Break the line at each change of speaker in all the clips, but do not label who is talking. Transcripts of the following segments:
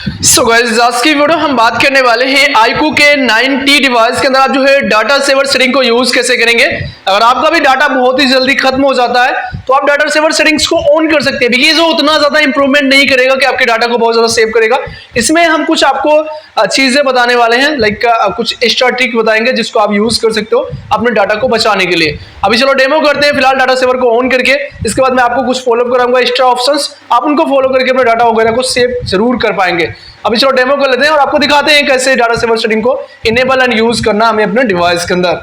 So guys, आज की video हम बात करने वाले हैं iQOO के 9T डिवाइस के अंदर आप जो है डाटा सेवर सेटिंग को यूज कैसे करेंगे। अगर आपका भी डाटा बहुत ही जल्दी खत्म हो जाता है तो आप डाटा सेवर सेटिंग्स को ऑन कर सकते हैं। देखिए, जो उतना ज्यादा इंप्रूवमेंट नहीं करेगा कि आपके डाटा को बहुत ज्यादा सेव करेगा। इसमें हम कुछ आपको चीजें बताने वाले हैं, लाइक कुछ एक्स्ट्रा ट्रिक बताएंगे जिसको आप यूज कर सकते हो अपने डाटा को बचाने के लिए। अभी चलो डेमो करते हैं फिलहाल डाटा सेवर को ऑन करके। इसके बाद मैं आपको कुछ फॉलो कराऊंगा एक्स्ट्रा ऑप्शंस, आप उनको फॉलो करके अपने डाटा वगैरह को सेव जरूर कर पाएंगे। अभी चलो डेमो कर लेते हैं और आपको दिखाते हैं कैसे डाटा सेवर सेटिंग को इनेबल एंड यूज करना हमें अपने डिवाइस के अंदर।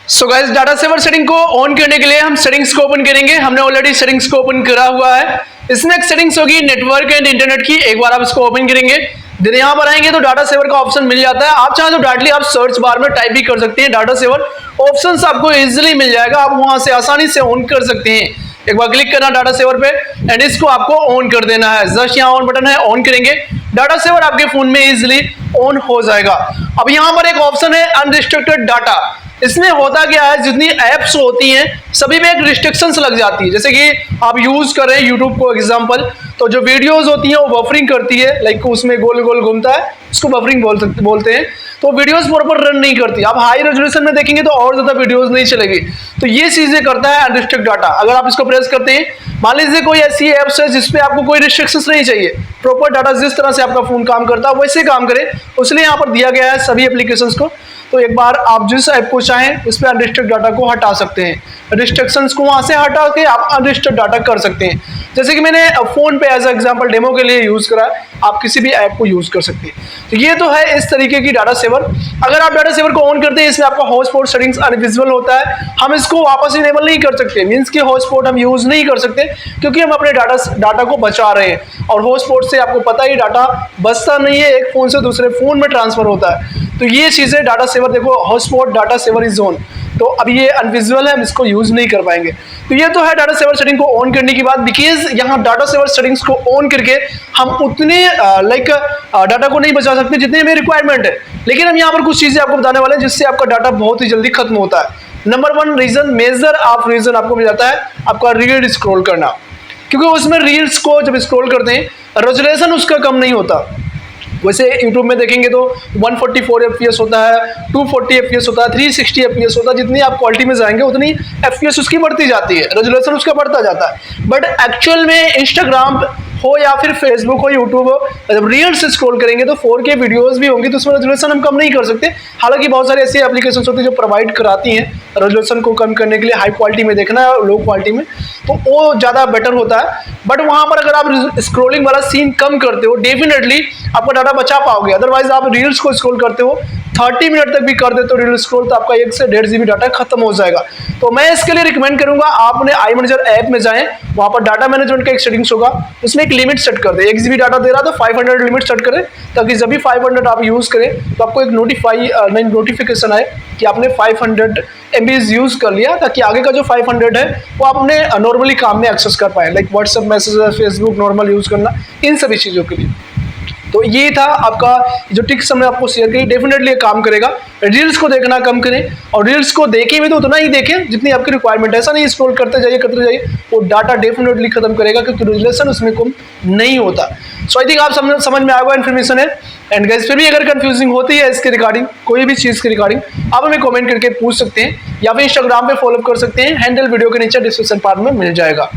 So guys, data saver setting को ऑन करने के लिए हम सेटिंग्स को ओपन करेंगे। हमने ऑलरेडी सेटिंग्स को ओपन करा हुआ है। इसमें एक सेटिंग्स होगी नेटवर्क एंड इंटरनेट की। एक बार आप इसको ओपन करेंगे, देन यहाँ पर आएंगे तो डाटा सेवर का ऑप्शन मिल जाता है। आप चाहें तो डायरेक्टली आप सर्च बार में टाइप भी कर सकते हैं डाटा सेवर, ऑप्शंस आपको इजीली मिल जाएगा, आप वहां से आसानी से ऑन कर सकते हैं। एक बार क्लिक करना डाटा सेवर पे एंड इसको आपको ऑन कर देना है। जस्ट यहाँ ऑन बटन है, ऑन करेंगे, डाटा सेवर आपके फोन में इजीली ऑन हो जाएगा। अब यहाँ पर एक ऑप्शन है अनरिस्ट्रिक्टेड डाटा। इसमें होता क्या है, जितनी एप्स होती हैं सभी में एक रिस्ट्रिक्शंस लग जाती है। जैसे कि आप यूज कर रहे हैं यूट्यूब को एग्जांपल, तो जो वीडियोस होती हैं वो बफरिंग करती है, लाइक उसमें गोल गोल घूमता है, उसको बफरिंग बोलते हैं। तो वीडियोस प्रॉपर रन नहीं करती। आप हाई रेजोल्यूशन में देखेंगे तो और ज्यादा वीडियोस नहीं चलेगी। तो ये चीजें करता है अनरिस्ट्रिक्ट डाटा। अगर आप इसको प्रेस करते हैं, मान लीजिए कोई ऐसी एप्स है जिसपे आपको कोई रिस्ट्रिक्शंस नहीं चाहिए, प्रॉपर डाटा जिस तरह से आपका फोन काम करता है वैसे काम करे, उसलिए यहाँ पर दिया गया है सभी एप्लीकेशंस को। तो एक बार आप जिस ऐप को चाहें उस पर अनरिस्ट्रिक्ट डाटा को हटा सकते हैं, रिस्ट्रिक्शंस को वहां से हटा के आप अनरिस्ट्रिक्ट डाटा कर सकते हैं। जैसे कि मैंने फोन पे एज एग्जांपल डेमो के लिए यूज करा, आप किसी भी ऐप को यूज कर सकते हैं। तो ये तो है इस तरीके की डाटा सेवर। अगर आप डाटा सेवर को ऑन करते हैं, इसमें आपका हॉटस्पॉट सेटिंग्स अनविजिबल होता है। हम इसको वापस इनेबल नहीं कर सकते, मींस कि हॉटस्पॉट हम यूज नहीं कर सकते क्योंकि हम अपने डाटा को बचा रहे हैं। और हॉटस्पॉट से आपको पता ही डाटा बचता नहीं है, एक फोन से दूसरे फोन में ट्रांसफर होता है। तो ये चीजें डाटा सेवर, देखो hotspot data saver is on, तो अब ये अनविजुअल है, हम इसको यूज नहीं कर पाएंगे। तो ये तो है डाटा सेवर सेटिंग को ऑन करने की बात। बिकॉज यहाँ डाटा सेवर सेटिंग्स को ऑन करके हम उतने डाटा को नहीं बचा सकते जितने में रिक्वायरमेंट है। लेकिन हम यहाँ पर कुछ चीजें आपको बताने वाले हैं जिससे आपका डाटा बहुत ही जल्दी खत्म होता है। Number 1 reason, major of reason आपको मिल जाता है आपका रील स्क्रॉल करना, क्योंकि उसमें रील्स को जब स्क्रॉल करते हैं रेजोल्यूशन उसका कम नहीं होता। वैसे YouTube में देखेंगे तो 144 FPS होता है, 240 FPS होता है, 360 FPS होता है। जितनी आप क्वालिटी में जाएंगे उतनी FPS उसकी बढ़ती जाती है, रेजोल्यूशन उसका बढ़ता जाता है। बट एक्चुअल में इंस्टाग्राम हो या फिर फेसबुक हो, यूट्यूब हो, जब रील्स स्क्रॉल करेंगे तो 4K वीडियोस भी होंगी तो उसमें रेजोल्यूशन हम कम नहीं कर सकते। हालांकि बहुत सारी ऐसी एप्लीकेशंस होती है जो प्रोवाइड कराती हैं रेजोल्यूशन को कम करने के लिए, हाई क्वालिटी में देखना है लो क्वालिटी में, तो वो ज़्यादा बेटर होता है। बट वहाँ पर अगर आप स्क्रॉलिंग वाला सीन कम करते हो, डेफिनेटली आपका डाटा बचा पाओगे। अदरवाइज आप रील्स को स्क्रॉल करते हो 30 मिनट तक भी कर देते हो रील स्क्रॉल, तो आपका 1 से 1.5 GB डाटा खत्म हो जाएगा। तो मैं इसके लिए रिकमेंड करूंगा आपने iManager ऐप में जाएं, वहां पर डाटा मैनेजमेंट का एक सेटिंग्स होगा, उसमें एक लिमिट सेट कर दे। 1 GB डाटा दे रहा तो 500 लिमिट सेट करें, ताकि जब भी 500 आप यूज करें तो आपको एक नोटिफिकेशन आए कि आपने 500 MB यूज कर लिया, ताकि आगे का जो 500 है वो आप अपने नॉर्मली काम में एक्सेस कर पाए, like WhatsApp message, Facebook normal use करना, इन सभी चीज़ों के लिए। तो ये था आपका जो टिप्स हमने आपको शेयर की, डेफिनेटली काम करेगा। रील्स को देखना कम करें, और रील्स को देखें भी तो उतना ही देखें जितनी आपकी रिक्वायरमेंट है। ऐसा नहीं स्क्रॉल करते जाइए, वो डाटा डेफिनेटली खत्म करेगा क्योंकि रेजोल्यूशन उसमें कम नहीं होता। सो आई थिंक आप समझ में आएगा इन्फॉर्मेशन है। एंड गाइस, फिर भी अगर कंफ्यूजिंग होती है इसके रिगार्डिंग, कोई भी चीज़ के रिगार्डिंग, आप हमें कमेंट करके पूछ सकते हैं या फिर इंस्टाग्राम पे फॉलो कर सकते हैं। हैंडल वीडियो के नीचे डिस्क्रिप्शन पार्ट में मिल जाएगा।